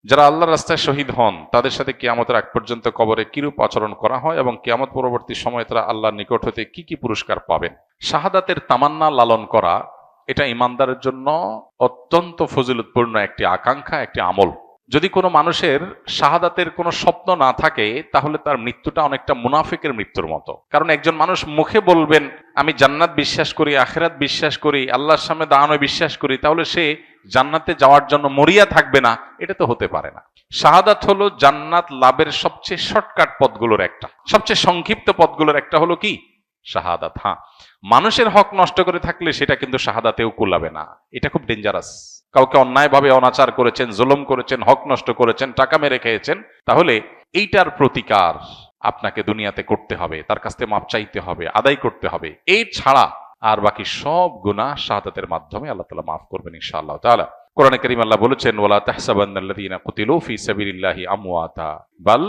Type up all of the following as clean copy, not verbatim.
যারা আল্লাহর রাস্তায় শহীদ হন তাদের সাথে কিয়ামতের আগ পর্যন্ত কবরে কিরূপ আচরণ করা হয় এবং কিয়ামত পরবর্তী সময়ে তারা আল্লাহর নিকট হতে কি কি পুরস্কার পাবেন। শাহাদাতের তামান্না লালন করা এটা ইমানদারের জন্য অত্যন্ত ফজিলতপূর্ণ একটি আকাঙ্ক্ষা, একটি আমল। যদি কোনো মানুষের শাহাদাতের কোনো স্বপ্ন না থাকে তাহলে তার মৃত্যুটা অনেকটা মুনাফিকের মৃত্যুর মতো। কারণ একজন মানুষ মুখে বলবেন আমি জান্নাত বিশ্বাস করি, আখিরাত বিশ্বাস করি, আল্লাহর সামনে দাঁড়ানো বিশ্বাস করি, তাহলে সে জান্নাতে যাওয়ার জন্য মরিয়া থাকবে না, এটা তো হতে পারে না। শাহাদাত হলো জান্নাত লাভের সবচেয়ে শর্টকাট পথগুলোর একটা, সবচেয়ে সংক্ষিপ্ত পথগুলোর একটা হলো কি শাহাদাত। হ্যাঁ, মানুষের হক নষ্ট করে থাকলে সেটা কিন্তু শাহাদাতেও কুলাবে না, এটা খুব ডেঞ্জারাস। কাউকে অন্যায়ভাবে অনাচার করেছেন, জুলুম করেছেন, হক নষ্ট করেছেন, টাকা মেরে খেয়েছেন, তাহলে এইটার প্রতিকার আপনাকে দুনিয়াতে করতে হবে, তার কাছ থেকে মাপ চাইতে হবে, আদায় করতে হবে। এই ছাড়া আর বাকি সব গুনাহ শাহাদাতের মাধ্যমে আল্লাহ তাআলা মাফ করবেন ইনশাআল্লাহ তাআলা। কোরআনে কারীম আল্লাহ বলেছেন ওয়ালা তাহসাবান্নাল্লাযীনা কুতিলু ফি সাবিলিল্লাহি আমওয়াতা বাল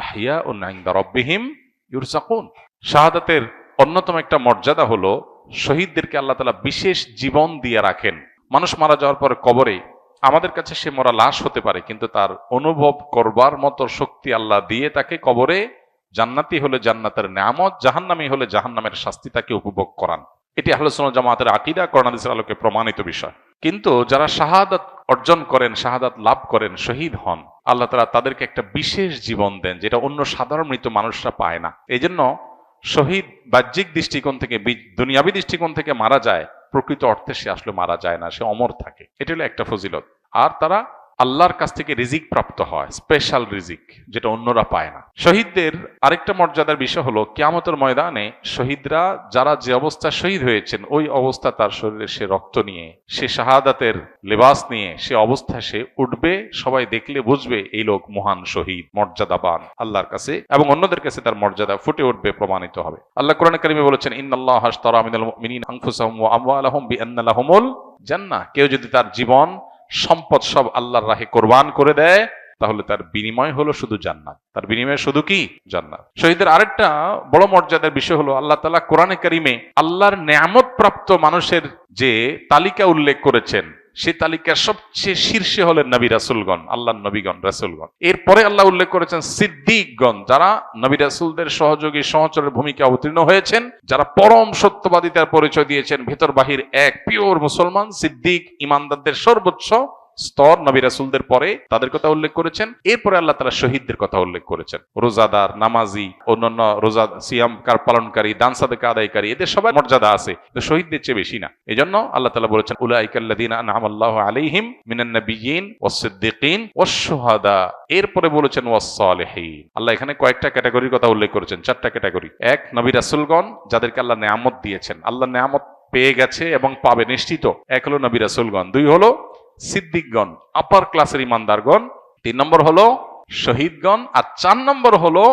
আহইয়াউন ইনদা রাব্বিহিম ইউরযাকুন। শাহাদাতের অন্যতম একটা মর্যাদা হলো শহীদদেরকে আল্লাহ তাআলা বিশেষ জীবন দিয়ে রাখেন। মানুষ মারা যাওয়ার পর কবরে আমাদের কাছে সে মরা লাশ হতে পারে, কিন্তু তার অনুভব করবার মতো শক্তি আল্লাহ দিয়ে তাকে কবরে জান্নাতি হলে জান্নাতের নেয়ামত, জাহান্নামী হলে জাহান্নামের শাস্তি তাকে উপভোগ করান। এটি আহলে সুন্নাত জামাতের আকীদা, কোরআন হাদিসের আলোকে প্রমাণিত বিষয়। কিন্তু যারা শাহাদাত অর্জন করেন, শাহাদাত লাভ করেন, শহীদ হন, আল্লাহ তাআলা তাদেরকে একটা বিশেষ জীবন দেন যেটা অন্য সাধারণ মৃত মানুষরা পায় না। এই জন্য শহীদ বাহ্যিক দৃষ্টিকোণ থেকে, দুনিয়াবী দৃষ্টিকোণ থেকে মারা যায়, প্রকৃত অর্থে সে আসলে মারা যায় না, সে অমর থাকে। এটা হলো একটা ফজিলত। আর তারা আল্লাহর কাছ থেকে রিজিক প্রাপ্ত হয়, স্পেশাল রিজিক, যেটা অন্যরা পায় না। শহীদদের আরেকটা মর্যাদার বিষয় হলো কিয়ামতের ময়দানে শহীদরা যারা যে অবস্থা শহীদ হয়েছেন ওই অবস্থা তার শরীরে সে রক্ত নিয়ে, সে শাহাদাতের লেবাস নিয়ে সে অবস্থায় সে উঠবে। সবাই দেখলে বুঝবে এই লোক মহান শহীদ, মর্যাদাবান আল্লাহর কাছে, এবং অন্যদের কাছে তার মর্যাদা ফুটে উঠবে, প্রমাণিত হবে। আল্লাহ কোরআনে কারিমে বলেছেন ইন্নাল্লাহা আশতারা মিনাল মুমিনিনা আনফুসাহুম ওয়া আমওয়ালাহুম বিআন্না লাহুমুল জান্নাহ। কেউ যদি তার জীবন সম্পদ সব আল্লাহর রাহে কোরবান করে দেয় তাহলে তার বিনিময় হলো শুধু জান্নাত, তার বিনিময় শুধু কি জান্নাত। শহীদের আরেকটা বড় মর্যাদার বিষয় হলো আল্লাহ তাআলা কোরআনে কারিমে আল্লাহর নেয়ামত প্রাপ্ত মানুষের যে তালিকা উল্লেখ করেছেন সেই তালিকার সবচেয়ে শীর্ষে হলেন নবী রাসূলগণ, আল্লাহর নবীগণ, রাসূলগণ। এরপরে আল্লাহ উল্লেখ করেছেন সিদ্দিকগণ, যারা নবী রাসূলদের সহযোগী সহচরের ভূমিকা অবতীর্ণ হয়েছেন, যারা পরম সত্যবাদিতার পরিচয় দিয়েছেন, ভেতর বাহির এক পিওর মুসলমান। সিদ্দিক ইমানদারদের সর্বোচ্চ স্তর, নবী রাসূলদের পরে তাদের কথা উল্লেখ করেছেন। এরপরে আল্লাহ তাআলা শহীদদের কথা উল্লেখ করেছেন, রোজাদার, নামাজি, অন্যান্য রোজা সিয়াম পালনকারী, দান সাদকা আদায়কারী, এদের সবার মর্যাদা আছে, কিন্তু শহীদদের চেয়ে বেশি না। এজন্য আল্লাহ তাআলা বলেছেন উলাইকাল্লাযীনা আনআমাল্লাহু আলাইহিম মিনান নাবিয়্যিন ওয়াস সিদ্দিকিন ওয়াশ শুহাদা। এরপরে বলেছেন ওয়াস সালিহিন। আল্লাহ এখানে কয়েকটা ক্যাটাগরির কথা উল্লেখ করেছেন, চারটা ক্যাটাগরি। এক, নবী রাসূলগণ যাদেরকে আল্লাহ নেয়ামত দিয়েছেন, আল্লাহ নেয়ামত পেয়ে গেছে এবং পাবে নিশ্চিত, এক হলো নবী রাসূলগণ। দুই হলো সিদ্দিকগণ, আপার ক্লাসের ইমানদারগণ। তিন নম্বর হলো শহীদগণ। আর চার নম্বর হলো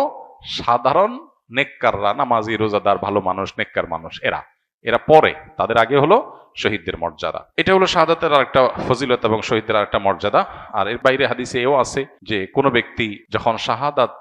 সাধারণ নেককাররা, নামাজি, রোজাদার, ভালো মানুষ, নেককার মানুষ। এরা পরে, তাদের আগে হলো শহীদদের মর্যাদা। এটা হলো শাহাদাতের আরেকটা ফজিলত এবং শহীদদের আরেকটা মর্যাদা। আর এর বাইরে হাদিসে এও আছে যে কোনো ব্যক্তি যখন শাহাদাত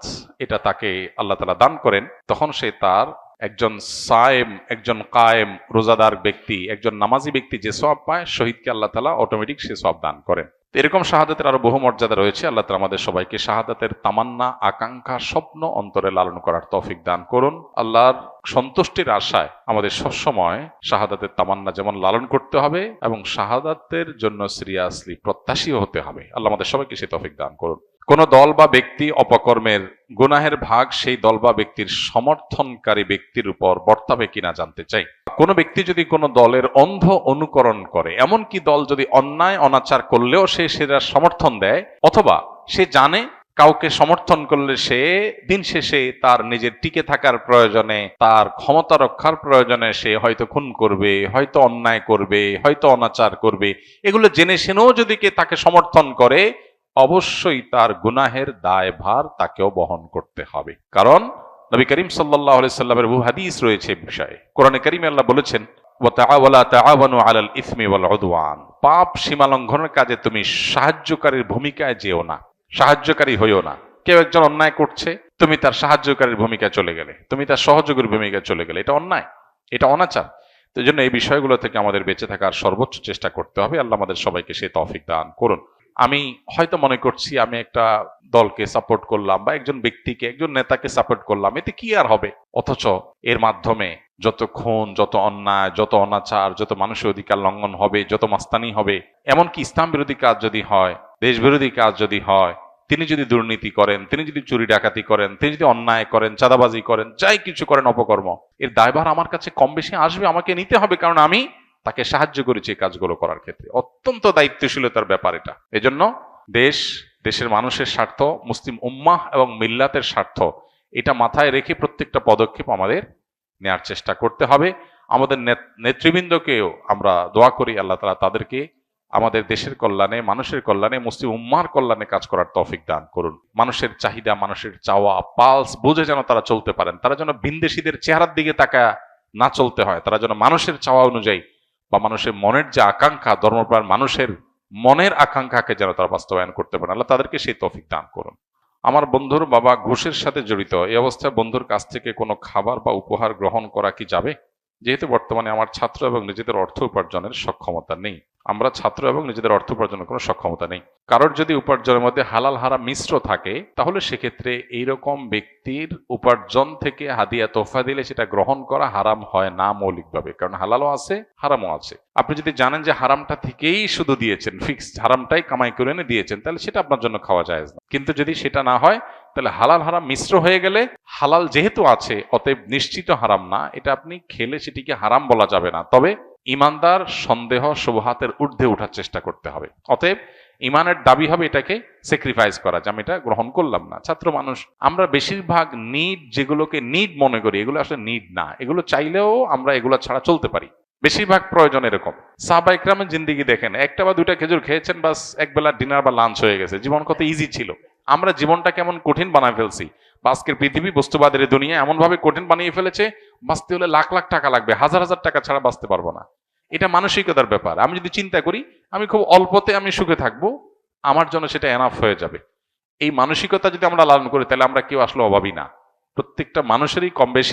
এটা তাকে আল্লাহ তাআলা দান করেন, তখন সে তার একজন সায়েম, একজন কায়েম, রোজাদার ব্যক্তি, একজন নামাজি ব্যক্তি যে সওয়াব পায়, শহীদকে আল্লাহ তাআলা অটোমেটিক সে সওয়াব দান করেন। এরকম শাহাদাতের আরো বহু মর্যাদা রয়েছে। আল্লাহ তাআলা আমাদের সবাইকে শাহাদাতের তামান্না, আকাঙ্ক্ষা, স্বপ্ন অন্তরে লালন করার তৌফিক দান করুন। আল্লাহর সন্তুষ্টির আশায় আমাদের সবসময় শাহাদাতের তামান্না যেমন লালন করতে হবে এবং শাহাদাতের জন্য সিরিয়াসলি প্রত্যাশীও হতে হবে। আল্লাহ আমাদের সবাইকে সেই তৌফিক দান করুন। কোন দল বা ব্যক্তি অপকর্মের গুনাহের ভাগ সেই দল বা ব্যক্তির সমর্থনকারী ব্যক্তির উপর বর্তাবে কিনা জানতে চাই। কোন ব্যক্তি যদি কোনো দলের অন্ধ অনুকরণ করে, এমনকি দল যদি অন্যায় অনাচার করলেও সে সেটা সমর্থন দেয়, অথবা সে জানে কাউকে সমর্থন করলে সে দিন শেষে তার নিজের টিকে থাকার প্রয়োজনে, তার ক্ষমতা রক্ষার প্রয়োজনে সে হয়তো খুন করবে, হয়তো অন্যায় করবে, হয়তো অনাচার করবে, এগুলো জেনে শুনেও যদি কে তাকে সমর্থন করে, অবশ্যই তার গুনাহের দায়ভার তাকেও বহন করতে হবে। কারণ নবী করিম সাল্লাল্লাহু আলাইহি সাল্লামের বহু হাদিস রয়েছে এই বিষয়ে। কোরআনে কারিমে আল্লাহ বলেছেন ওয়ালা তাআওয়ানু আলাল ইসমি ওয়াল উদওয়ান, পাপ সীমা লঙ্ঘনের কাজে তুমি সাহায্যকারীর ভূমিকায় যেও না, সাহায্যকারী হইও না। কেউ একজন অন্যায় করছে, তুমি তার সাহায্যকারীর ভূমিকায় চলে গেলে, তুমি তার সহযোগীর ভূমিকায় চলে গেলে, এটা অন্যায়, এটা অনাচার। তো জন্য এই বিষয়গুলো থেকে আমাদের বেঁচে থাকার সর্বোচ্চ চেষ্টা করতে হবে। আল্লাহ আমাদের সবাইকে সেই তৌফিক দান করুন। আমি হয়তো মনে করছি আমি একটা দলকে সাপোর্ট করলাম বা একজন ব্যক্তিকে, একজন নেতাকে সাপোর্ট করলাম, এতে কি আর হবে? অথচ এর মাধ্যমে যত খুন, যত অন্যায়, যত অনাচার, যত মানুষের অধিকার লঙ্ঘন হবে, যত মাস্তানি হবে, এমনকি ইসলাম বিরোধী কাজ যদি হয়, দেশ বিরোধী কাজ যদি হয়, তিনি যদি দুর্নীতি করেন, তিনি যদি চুরি ডাকাতি করেন, তিনি যদি অন্যায় করেন, চাঁদাবাজি করেন, যাই কিছু করেন অপকর্ম, এর দায়ভার আমার কাছে কম বেশি আসবে, আমাকে নিতে হবে, কারণ আমি তাকে সাহায্য করেছি এই কাজগুলো করার ক্ষেত্রে। অত্যন্ত দায়িত্বশীলতার ব্যাপার এটা। এজন্য দেশ, দেশের মানুষের স্বার্থ, মুসলিম উম্মাহ এবং মিল্লাতের স্বার্থ, এটা মাথায় রেখে প্রত্যেকটা পদক্ষেপ আমাদের নেয়ার চেষ্টা করতে হবে। আমাদের নেতৃবৃন্দকেও আমরা দোয়া করি আল্লাহ তাআলা তাদেরকে আমাদের দেশের কল্যাণে, মানুষের কল্যাণে, মুসলিম উম্মাহর কল্যাণে কাজ করার তৌফিক দান করুন। মানুষের চাহিদা, মানুষের চাওয়া, পালস বুঝে যেন তারা চলতে পারেন। তারা যেন ভিনদেশীদের চেহারার দিকে তাকায় না চলতে হয়। তারা যেন মানুষের চাওয়া অনুযায়ী বা মানুষের মনের যে আকাঙ্ক্ষা, ধর্মপ্রাণ মানুষের মনের আকাঙ্ক্ষাকে যেন তারা বাস্তবায়ন করতে পারেন। আল্লাহ তাদেরকে সেই তৌফিক দান করুন। আমার বন্ধুর বাবা ঘুষের সাথে জড়িত, এই অবস্থায় বন্ধুর কাছ থেকে কোনো খাবার বা উপহার গ্রহণ করা কি যাবে? যেহেতু বর্তমানে আমার ছাত্র এবং নিজেদের অর্থ উপার্জনের সক্ষমতা নেই। আমরা ছাত্র এবং নিজেদের অর্থ উপার্জনের কোনো সক্ষমতা নেই। কারোর যদি উপার্জনের মধ্যে হালাল হারাম মিশ্র থাকে, তাহলে সেক্ষেত্রে এইরকম ব্যক্তির উপার্জন থেকে হাদিয়া তোহফা দিলে সেটা গ্রহণ করা হারাম হয় না মৌলিকভাবে, কারণ হালালও আছে, হারামও আছে। আপনি যদি জানেন যে হারামটা থেকেই শুধু দিয়েছেন, ফিক্সড হারামটাই কামাই করে এনে দিয়েছেন, তাহলে সেটা আপনার জন্য খাওয়া যায় না। কিন্তু যদি সেটা না হয়, তাহলে হালাল হারাম মিশ্র হয়ে গেলে, হালাল যেহেতু আছে অতএব নিশ্চিত হারাম না, এটা আপনি খেলে সেটিকে হারাম বলা যাবে না। তবে ইমানদার সন্দেহ শুবহাতের ঊর্ধ্বে ওঠার চেষ্টা করতে হবে। অতএব ইমানের দাবি হবে এটাকে স্যাক্রিফাইস করা, যে আমি এটা গ্রহণ করলাম না। ছাত্র মানুষ আমরা বেশিরভাগ নিড, যেগুলোকে নিড মনে করি, এগুলো আসলে নিড না। এগুলো চাইলেও আমরা এগুলো ছাড়া চলতে পারি। বেশিরভাগ প্রয়োজন এরকম। সাহাবা ইকরামের জিন্দেগি দেখেন, একটা বা দুইটা খেজুর খেয়েছেন, বাস একবেলা ডিনার বা লাঞ্চ হয়ে গেছে। জীবন কত ইজি ছিল। আমরা জীবনটা কেমন কঠিন বানায় ফেলছি। আজকের পৃথিবী, বস্তুবাদের দুনিয়া এমন ভাবে কঠিন বানিয়ে ফেলেছে, বাঁচতে হলে লাখ লাখ টাকা লাগবে, হাজার হাজার টাকা ছাড়া বাঁচতে পারবো না। এটা মানসিকতার ব্যাপার। আমি যদি চিন্তা করি আমি খুব অল্পতে আমি সুখে থাকবো, আমার জন্য সেটা এনাফ হয়ে যাবে। এই মানসিকতা যদি আমরা লালন করি, তাহলে আমরা কেউ আসলে অভাবী না। প্রত্যেকটা মানুষেরই কম বেশি